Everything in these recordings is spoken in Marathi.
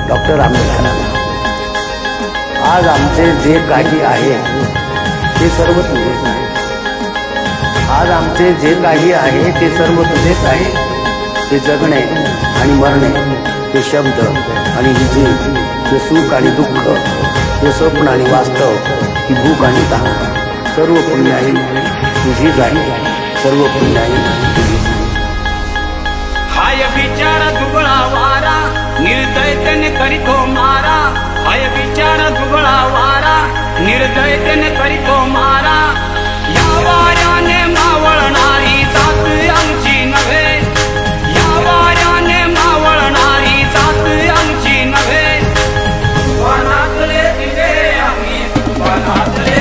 डॉक्टर आंबेडकरांना, आज आमचे जे काही आहे ते सर्व तुझेच आहे. आज आमचे जे काही आहे ते सर्व तुझेच आहे. ते जगणे आणि मरणे, ते शब्द आणि हिजे, ते सुख आणि दुःख, ते स्वप्न आणि वास्तव, ही भूक आणि तहान, सर्व पुण्याई तुझीच आहे. सर्व पुण्याई तुझीच आहे. हाय बिचारा दुबळा वारा, निर्दयतेने करीतो मारा. हाय बिचारा दुबळा वारा, निर्दयतेने करीतो मारा. या वाऱ्याने मावळणारी जात आमची नव्हे. या वाऱ्याने मावळणारी जात आमची नव्हे. तुफानातले दिवे आम्ही, तुफानातले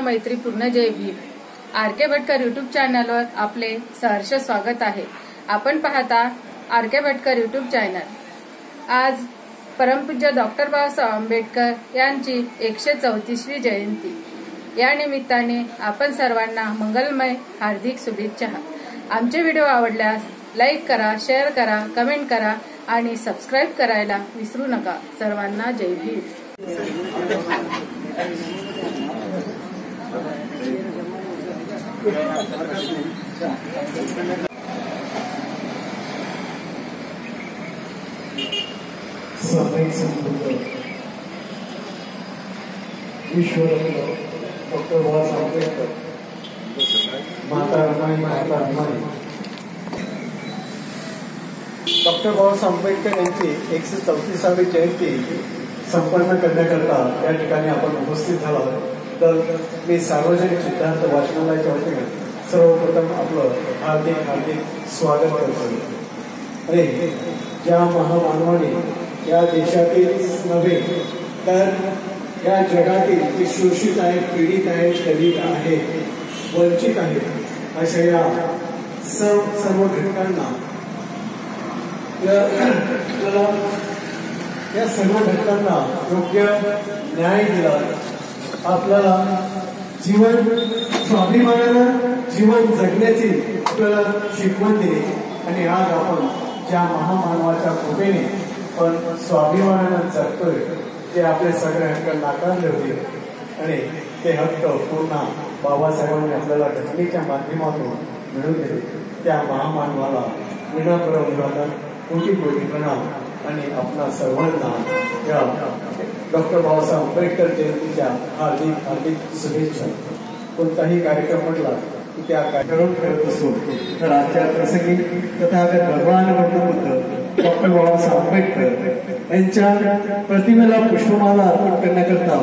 मैत्रीपूर्ण जय भीम. आर.के. भटकर यूट्यूब चॅनलवर आपले सहर्ष स्वागत आहे. आपण पाहता आर.के. Bhatkar YouTube channel. आज परमपूज्य डॉक्टर बाबासाहेब आंबेडकर यांची 134वी जयंती. या निमित्ताने आपण सर्वांना मंगलमय हार्दिक शुभेच्छा. आमचे व्हिडिओ आवडल्यास लाईक करा, शेअर करा, कमेंट करा आणि सबस्क्राईब करायला विसरू नका. सर्वांना जय भीम. विश्वरत्न डॉक्टर बाबासाहेब आंबेडकर, माता रमाई, माता रमाई. डॉक्टर बाबासाहेब आंबेडकर यांची 134वी जयंती संपन्न करण्याकरता या ठिकाणी आपण उपस्थित झालो. तर मी सार्वजनिक सिद्धांत वाचनालयाच्या वतीने सर्वप्रथम आपलं हार्दिक हार्दिक स्वागत करतो. आणि ज्या महामानवाने या देशातील नव्हे तर या जगातील जे शोषित आहेत, पीडित आहेत, दलित आहेत, वंचित आहेत, अशा या सर्व घटकांना या सर्व घटकांना योग्य न्याय दिला. आपल्याला जीवन स्वाभिमानानं जीवन जगण्याची आपल्याला शिकवण दिली. आणि आज आपण ज्या महामानवाच्या कृपेने पण स्वाभिमानानं जगतोय, ते आपले सगळे हक्क नाकारले होते आणि ते हक्क पूर्ण बाबासाहेबांनी आपल्याला घटनेच्या माध्यमातून मिळवून दिले. त्या महामानवाला विनम्र अभिवादन, कोटी कोटी प्रणाम आणि आपल्या सर्वांना या डॉक्टर बाबासाहेब आंबेडकर जयंतीच्या हार्दिक हार्दिक शुभेच्छा. कोणताही कार्यक्रम म्हटला की त्या कार्यक्रम करत असतो. तर आजच्या प्रसंगी तथागत भगवान बुद्ध डॉक्टर बाबासाहेब आंबेडकर यांच्या प्रतिमेला पुष्पमाला अर्पण करण्याकरता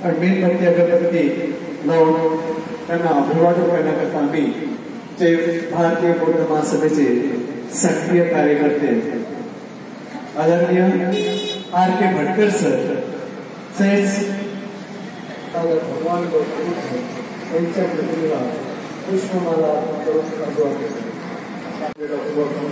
आणि मेणबत्ती अगरबत्ती लावून त्यांना अभिवादन करण्याकरता आम्ही जे भारतीय बौद्ध महासभेचे सक्रिय कार्यकर्ते आदरणीय R.K. भटकर सर तसेच भगवान गौतम बुद्ध यांच्या प्रतिमेला पुष्पमाला करून अभिवादन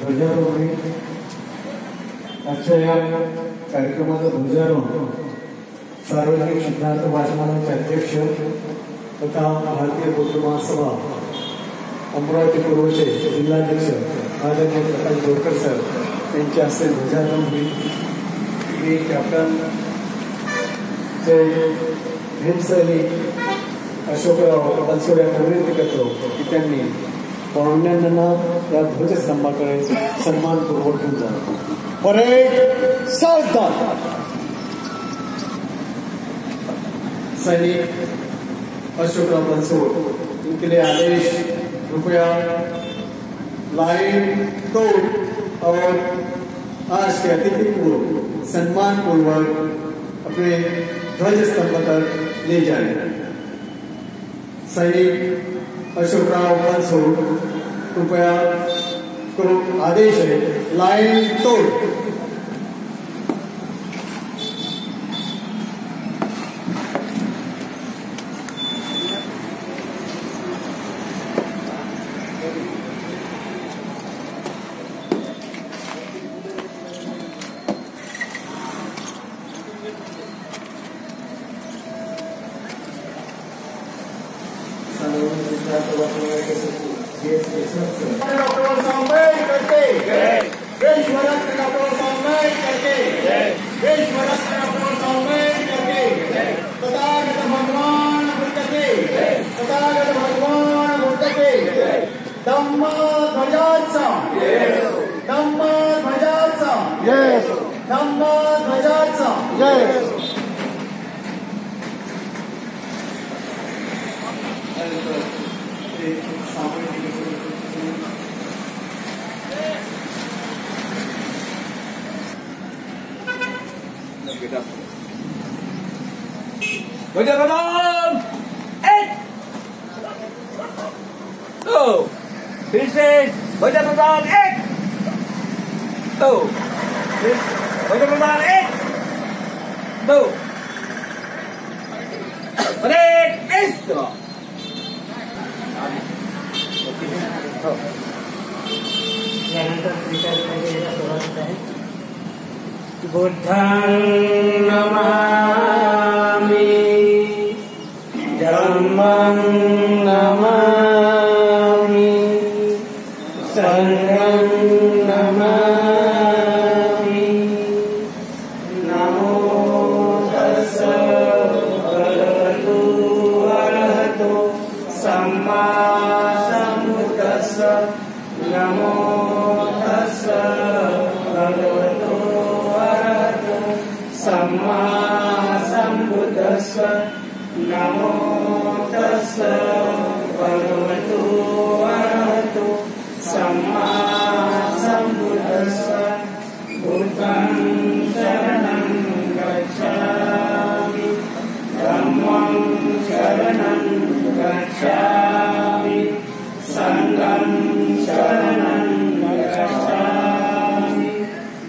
ध्वजारोहणी आजच्या या कार्यक्रमाचं ध्वजारोहण सार्वजनिक सिद्धांत वाचनालयाचे अध्यक्ष तथा भारतीय बौद्ध महासभा अमरावती पूर्वचे जिल्हाध्यक्ष आदरणीय प्रकाश बोरकर सर यांच्या हस्ते ध्वजारोहण होईल. मी कॅप्टन भीमसैनिक अशोकराव बनसोड यांना विनंती करतो की त्यांनी पाहुण्यांना या ध्वजस्तंभाकडे सन्मानपूर्वक घेऊन जा. परेड सावधान. सैनिक अशोकराव बनसोड इनके लिए आदेश कृपया लाइन तोड़ और आज के अतिथि को सम्मान पूर्वक अपने ध्वज स्तंभ तक ले जाए. सैनिक अशोकराव बनसोड कृपया करो आदेश है लाइन तोड़. ध्वजारोहण एक दो फिर से ध्वजारोहण एक दो ध्वजारोहण एक दो परेड इस बुद्धं नमामि धम्मं नमामि संघं नमामि. नमो तस्स भगवतो अरहतो सम्मा सम्बुद्धस्स. नमो तस्स भगवतो अरहतो सम्मा सम्बुद्धस्स. नमो तस्स भगवतो अरहतो सम्मा सम्बुद्धस्स. बुद्धं शरणं गच्छामि धम्मं शरणं गच्छामि संघं शरणं गच्छामि.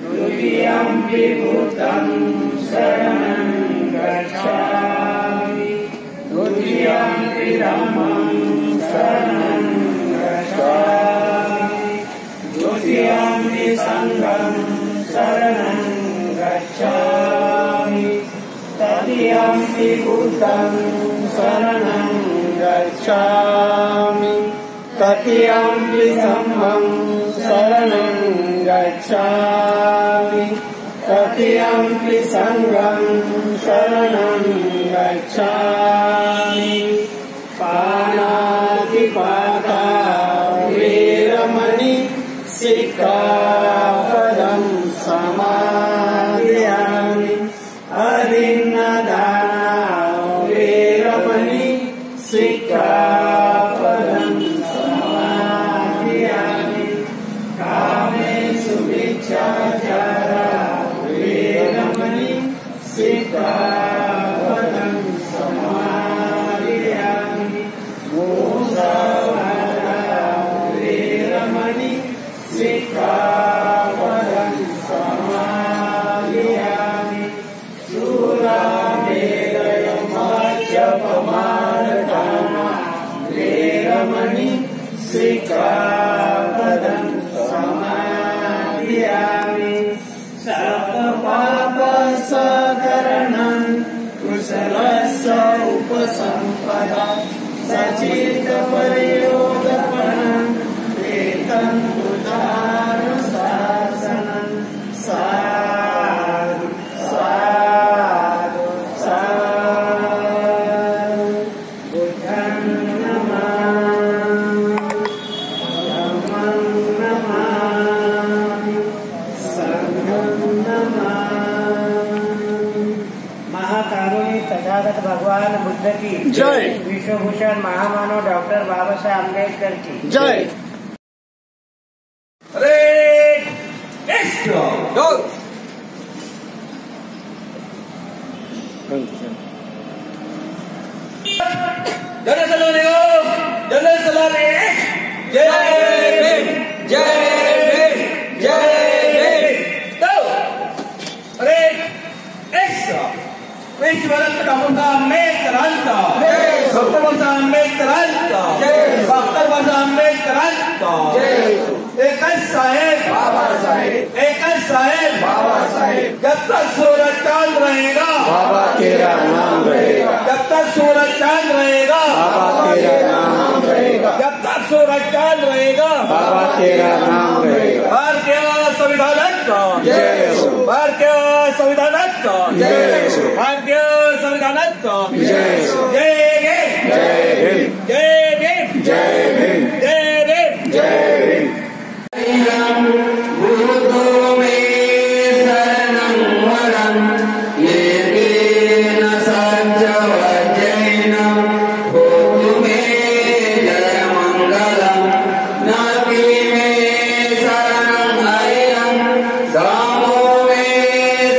द्वितीयम्पि बुद्धं शरणं गच्छामि. द्वितीयम्पि धम्मं शरणं गच्छामि. द्वितीयम्पि संघं शरणं गच्छामि. तृतीयम्पि बुद्धं शरणं गच्छामि. तृतीयम्पि धम्मं शरणं गच्छामि. तृतीयम्पि संघं शरणं गच्छामि. पाणातिपाता वीरमणि सिक्खापदं समादयामि. अदिन्नदाना वीरमणि सिक्खापदं समादयामि. कामेषु मिच्छाचारः बुद्धानुशासनं साधु साधु साधु बुद्धं नमामि धम्मं नमामि संघं नमामि। महाकारुणी तथागत भगवान बुद्ध की जय। विश्वभूषण महामानव डॉक्टर बाबा साहेब अम्बेडकर की जय। Hare Krishna. Go. जय सलाम जय सलाम जय भीम जय भीम जय भीम। Go. Hare Krishna. विश्वरत्न डॉक्टर आंबेडकरांचा डॉक्टर बाबासाहेब आंबेडकरांचा डॉक्टर बाबासाहेब आंबेडकरांचा एकच साहेब बाबासाहेब एकच साहेब बाबासाहेब। जब तक सूरज चांद रहेगा बाबा तेरा नाम रहेगा जब तक सूरज चांद रहेगा बाबा तेरा नाम रहेगा जब तक सूरज चांद रहेगा बाबा तेरा नाम रहेगा भारतीय संविधानाचा जय हो भारतीय संविधानाचा जय हो भारतीय संविधानाचा जय हो जय भीम जय भीम जय भीम जय भीम जय भीम जय भीम। गुरु में शरणं वरं येन सत्यवचनं भूतु मे जय मंगलं नाति मे शरणं हरिं दामो मे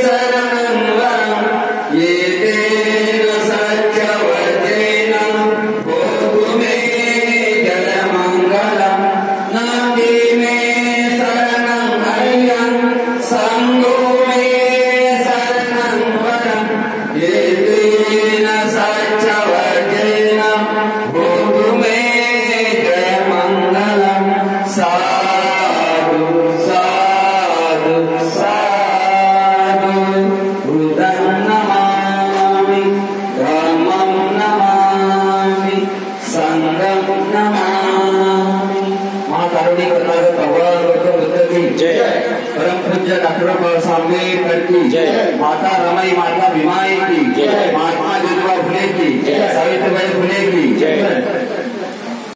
शरणं वरं येन सत्यवचनं भूतु मे जय मंगलं नाति मे शरणं हरिं संगो मे शरणं वरं येन सत्यवचनं भूतु मे जय मंगलं साधु साधु साधु बुद्धं नमामि धम्मं नमामि संघं नमामि। महाकारुणी कर्नाटक भगवान बुद्ध की जय। परम पूज्य डॉक्टर बाबा साहेब अम्बेडकर की जय। माता रमाई माता भीमाई की जय। महात्मा ज्योतिबा फुले की जय। सावित्रीबाई फुले की जय।